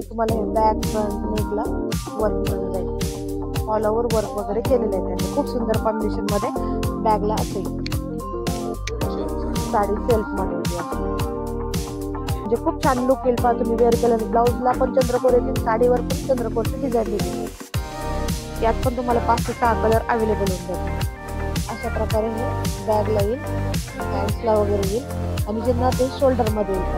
तुम्हाला हे back front नेकला work मिळून जाईल. ऑल ओव्हर वर्क वगैरे केलेलं आहे त्यांनी. खूप सुंदर कॉम्बिनेशन मध्ये बॅगला असेल. साडी सेल्फ मध्ये म्हणजे खूप छान लुक येईल पहा तुम्ही वेअर केलं. ब्लाऊजला पण चंद्रकोर येतील, साडीवर पण चंद्रकोरची डिझाईन दिली. यात पण तुम्हाला 5 ते 6 कलर अवेलेबल होऊन जातील. अशा प्रकारे हे बॅगला येईल, हँड्सला वगैरे येईल आणि जे नथ हे शोल्डर मध्ये येईल.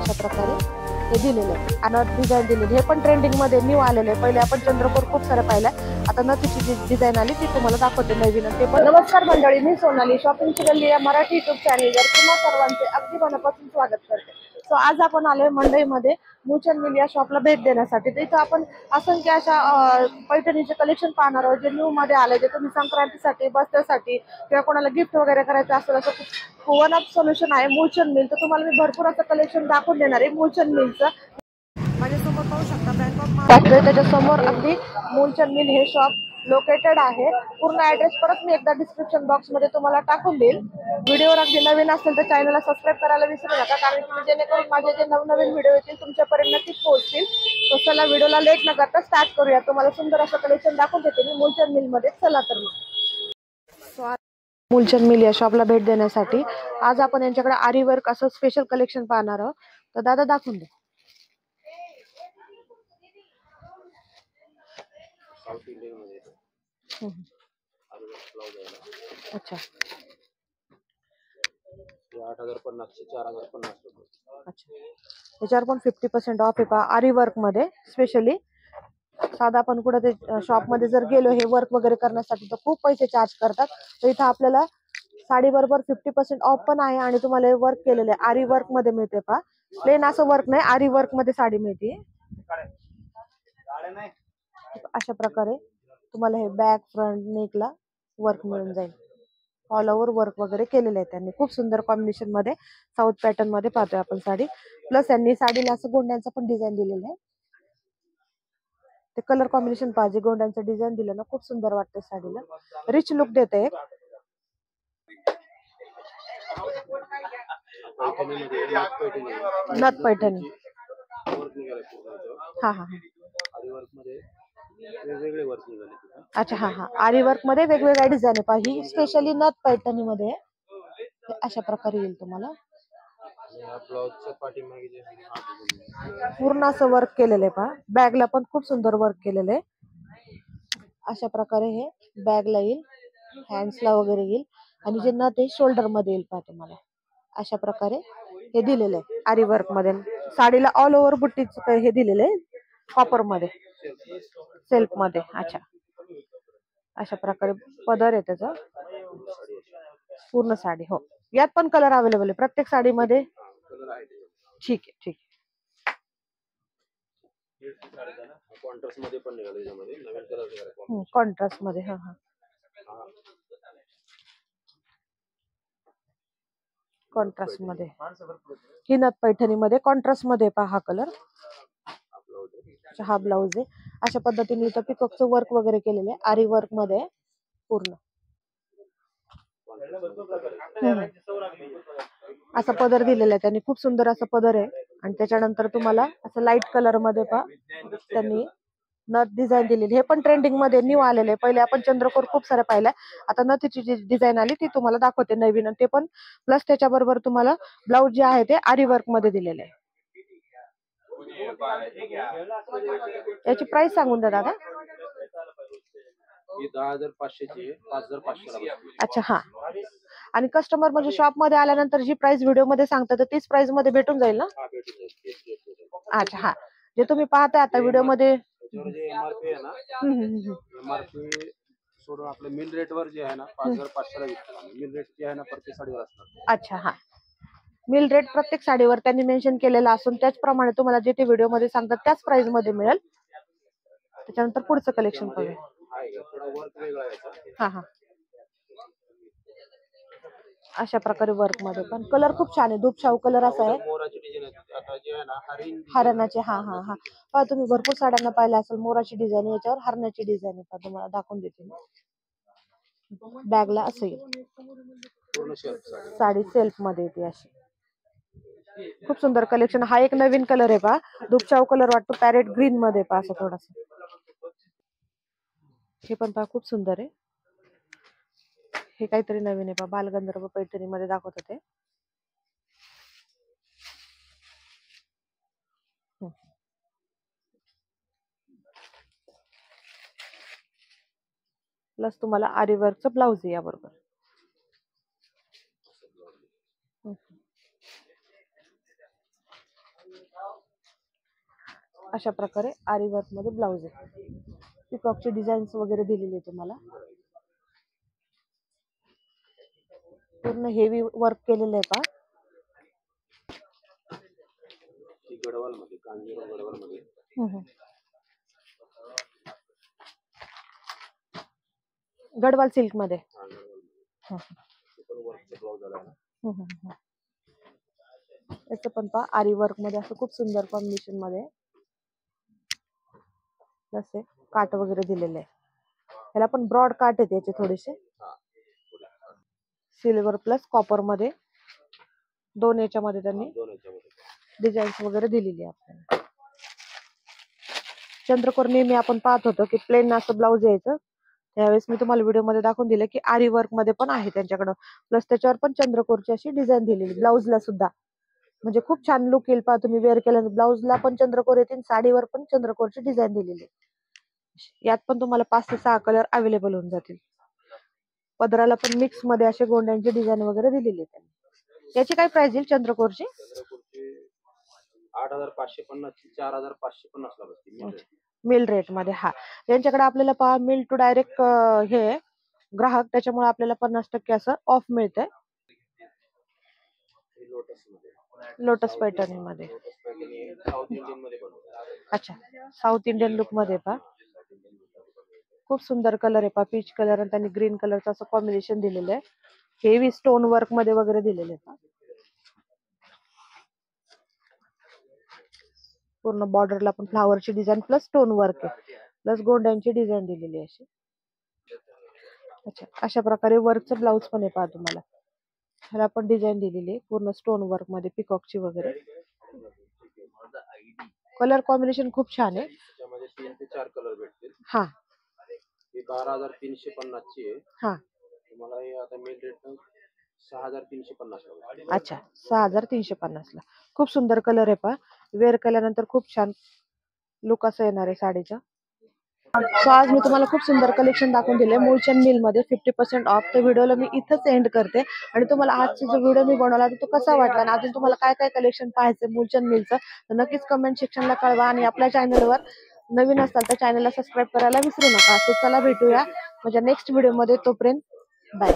अशा प्रकारे हे दिलेलं आहे. आणि डिझाईन दिलेली हे पण ट्रेंडिंग मध्ये न्यू आलेले आहे. पहिले आपण चंद्रकोर खूप सारं पाहिलाय, आता नथीची जी डिझाईन आली ती तुम्हाला दाखवते नवीन. ते पण नमस्कार मंडळी, मी सोनाली शॉपिंगची गल्ली या मराठी युट्यूब चॅनलवर तुम्हा सर्वांचे अगदी मनापासून स्वागत करते. सो आज आपण आलोय मंडईमध्ये मूलचंद मिल या शॉपला भेट देण्यासाठी. तर इथं आपण असंख्य अशा पैठणीचे कलेक्शन पाहणार आहोत जे न्यू मध्ये आले, जे तुम्ही संक्रांतीसाठी, बर्थडेसाठी किंवा कोणाला गिफ्ट वगैरे करायचं असेल असं वन ऑफ सोल्युशन आहे मूलचंद मिल. तर तुम्हाला मी भरपूर असं कलेक्शन दाखवून देणार आहे मूलचंद मिलचं. माझ्यासमोर पाहू शकता बँक ऑफ महाराष्ट्र, त्याच्या समोर अगदी मूलचंद मिल हे शॉप लोकेटेड आहे. पूर्ण ऍड्रेस परत मी एकदा डिस्क्रिप्शन बॉक्स मध्ये तुम्हाला टाकून देईल. व्हिडिओवर अगदी नवीन असेल तर चॅनलला सबस्क्राईब करायला विसरू नका, कारण की जेणेकरून माझे जे नवनवीन व्हिडिओ येतील तुमच्यापर्यंत नक्कीच पोहोचतील. तर चला व्हिडिओला लेट न करता स्टार्ट करूया. तुम्हाला सुंदर असं कलेक्शन दाखवून देते मी मूलचंद मिल मध्ये. चला तर मग मूलचंद मिल या शॉपला भेट देण्यासाठी आज आपण यांच्याकडे आरी वर्क असं स्पेशल कलेक्शन पाहणार आहोत. तर दादा दाखवून दे. अच्छा, 8,050 चे 4,050 रुपये. अच्छा, याच्यावर पण 50% ऑफ आहे पहा आरी वर्क मध्ये. स्पेशली साधा आपण कुठं ते शॉप मध्ये जर गेलो हे वर्क वगैरे करण्यासाठी तर खूप पैसे चार्ज करतात. तर इथं आपल्याला साडी बरोबर 50% ऑफ पण आहे आणि तुम्हाला वर्क केलेले आरी वर्क मध्ये मिळते पहा. प्लेन असं वर्क नाही, आरी वर्क मध्ये साडी मिळते. अशा प्रकारे तुम्हाला हे बॅक फ्रंट नेकला वर्क मिळून जाईल. ऑल ओव्हर वर्क वगैरे केलेले आहे त्यांनी. खूप सुंदर कॉम्बिनेशन मध्ये साऊथ पॅटर्न मध्ये पाहतोय आपण साडी. प्लस यांनी साडीला असं गोंड्यांचं पण डिझाईन दिलेलं आहे. ते कलर कॉम्बिनेशन पाहिजे, गोंड्यांचं डिझाईन दिलं ना खूप सुंदर वाटतं साडीला, रिच लुक देते. नथ पैठणी. हा हा, अच्छा, हा हा, आरी वर्क मध्ये वेगवेगळ्या डिझाईन आहे पहा. ही स्पेशली नथ पैठणी मध्ये अशा प्रकारे येईल तुम्हाला. पूर्ण असं वर्क केलेलं आहे पहा. बॅगला पण खूप सुंदर वर्क केलेलं आहे. अशा प्रकारे हे बॅगला येईल, हँड्सला वगैरे येईल आणि जे नथ आहे शोल्डर मध्ये येईल पहा तुम्हाला. अशा प्रकारे हे दिलेलं आहे आरी वर्क मध्ये. साडीला ऑल ओव्हर बुट्टीच हे दिलेलं आहे कॉपर मध्ये, सेल्फ मध्ये. अच्छा, अशा प्रकारे पदर आहे त्याचा पूर्ण साडी. हो, यात पण कलर अवेलेबल आहे प्रत्येक साडीमध्ये. ठीक आहे, ठीक आहे. कॉन्ट्रास्ट मध्ये पण निघाले, त्याच्यामध्ये नवीन कलर निघाले कॉन्ट्रास्ट मध्ये. हा हा, कॉन्ट्रास्ट मध्ये ही नथ पैठणी मध्ये कॉन्ट्रास्ट मध्ये पहा हा कलर. हा ब्लाउज आहे. अशा पद्धतीने इथं पिकॉकचं वर्क वगैरे केलेलं आहे आरी वर्क मध्ये पूर्ण. असा पदर दिलेला आहे त्यांनी. खूप सुंदर असा पदर आहे आणि त्याच्यानंतर तुम्हाला असं लाईट कलर मध्ये पहा त्यांनी नथ डिझाईन दिलेली. हे पण ट्रेंडिंग मध्ये न्यू आलेले आहे. पहिले आपण चंद्रकोर खूप सारं पाहिलाय, आता नथीची जी डिझाईन आली ती तुम्हाला दाखवते नवीन. ते पण प्लस त्याच्याबरोबर तुम्हाला ब्लाऊज जे आहे ते आरी वर्क मध्ये दिलेले आहे. याची प्राइस सांगून द्या दादा. 10,500 ची 5,500. अच्छा, हा. आणि कस्टमर म्हणजे शॉप मध्ये आल्यानंतर जी प्राइस व्हिडिओ मध्ये सांगतात तर तीच प्राइस मध्ये भेटून जाईल ना. अच्छा, हा. जे तुम्ही पाहताय आता व्हिडिओ मध्ये एमआरपी आहे ना, एमआरपी सोडून आपले मिल रेट वर जे आहे ना 5,500 ला विकतो. मिल रेट जे आहे ना प्रत्येक साडीवर असतात. अच्छा, हा. मिल रेट प्रत्येक साडीवर त्यांनी मेन्शन केलेला असून त्याचप्रमाणे तुम्हाला जे ते व्हिडिओ मध्ये सांगतात त्याच प्राइस मध्ये मिळेल. त्याच्यानंतर पुढचं कलेक्शन पाहूया. हा हा, अशा प्रकारे वर्क मध्ये पण कलर खूप छान आहे. धूपशाहू कलर असा आहे, हरणाचे. हा हा हा, पहा तुम्ही भरपूर साड्यांना पाहिलं असेल मोराची डिझाईन, याच्यावर हरणाची डिझाईन आहे. पहा तुम्हाला दाखवून देते मी. बॅगला असेल साडी सेल्फ मध्ये येते अशी. खूप सुंदर कलेक्शन. हा एक नवीन कलर आहे पहा, दुपचाव कलर वाटतो, पॅरेट ग्रीन मध्ये पहा असं थोडासा. हे पण पहा खूप सुंदर आहे. हे काहीतरी नवीन आहे पहा, बालगंधर्व पैठणी मध्ये दाखवत ते. प्लस तुम्हाला आरी वर्कचं ब्लाउज आहे याबरोबर. अशा प्रकारे आरी वर्क मध्ये ब्लाउज आहे. पिकॉकचे डिझाईन्स वगैरे दिलेले तुम्हाला. पूर्ण हेवी वर्क केलेलं आहे पहा. गडवाल मध्ये, कांजीवरम गडवाल मध्ये. गडवाल सिल्क मध्ये. याचं पण पहा आरी वर्क मध्ये असं खूप सुंदर कॉम्बिनेशन मध्ये जसे काट वगैरे दिलेले आहे. याला पण ब्रॉड काट आहेत याचे थोडेसे. सिल्वर प्लस कॉपर मध्ये दोन याच्यामध्ये त्यांनी डिझाईन्स वगैरे दिलेली आहे आपल्याला. चंद्रकोर नेहमी आपण पाहत होतो की प्लेन असं ब्लाउज यायचं. त्यावेळेस मी तुम्हाला व्हिडिओ मध्ये दाखवून दिलं की आरी वर्क मध्ये पण आहे त्यांच्याकडं. प्लस त्याच्यावर पण चंद्रकोरची अशी डिझाईन दिलेली ब्लाउजला सुद्धा. म्हणजे खूप छान लुक येईल पहा तुम्ही वेअर केल्यानंतर. ब्लाउजला पण चंद्रकोर येतील, साडीवर पण चंद्रकोरची डिझाईन दिलेली. यात पण तुम्हाला 5 ते 6 कलर अवेलेबल होऊन जातील. पदराला पण मिक्स मध्ये असे गोंड्यांचे डिझाईन वगैरे दिलेले आहेत. याची काय प्राइस येईल चंद्रकोरची? 8,550 ची 4,550 ला बसते मिल रेट मध्ये. हा, यांच्याकडे आपल्याला पहा मिल टू डायरेक्ट हे ग्राहक, त्याच्यामुळे आपल्याला 50% असं ऑफ मिळतंय. लोटस पैठणी मध्ये. अच्छा, साऊथ इंडियन लुक मध्ये पहा. खूप सुंदर कलर आहे पहा, पीच कलर आणि त्यांनी ग्रीन कलरचं असं कॉम्बिनेशन दिलेलं आहे. हेवी स्टोन वर्क मध्ये वगैरे दिलेले आहे. पूर्ण बॉर्डरला पण फ्लावरची डिझाईन प्लस स्टोन वर्क आहे, प्लस गोंड्यांची डिझाईन दिलेली आहे अशी. अच्छा, अशा प्रकारे वर्कचं ब्लाउज पण आहे पहा तुम्हाला. ह्याला पण डिझाईन दिलेली आहे पूर्ण स्टोन वर्क मध्ये पिकॉकची वगैरे. कलर कॉम्बिनेशन खूप छान आहे. 3 ते 4 कलर भेटतील. हा, ही 12,350 ची आहे. हा, तुम्हाला हे आता मिल रेट 6,350 ला. अच्छा, 6,350 ला. खूप सुंदर कलर आहे पहा. वेअर केल्यानंतर खूप छान लुक असं येणार आहे साडीचा. सो आज मी तुम्हाला खूप सुंदर कलेक्शन दाखवून दिले मूलचंद मिल मध्ये 50% ऑफ. त्या व्हिडिओला मी इथंच एंड करते. आणि तुम्हाला आजचा जो व्हिडिओ मी बनवला तो कसा वाटला आणि अजून तुम्हाला काय काय कलेक्शन पाहायचं मूलचंद मिलचं, तर नक्कीच कमेंट सेक्शनला कळवा. आणि आपल्या चॅनलवर नवीन असाल तर चॅनलला सबस्क्राईब करायला विसरू नका. सो चला भेटूया माझ्या नेक्स्ट व्हिडिओ मध्ये. तोपर्यंत बाय.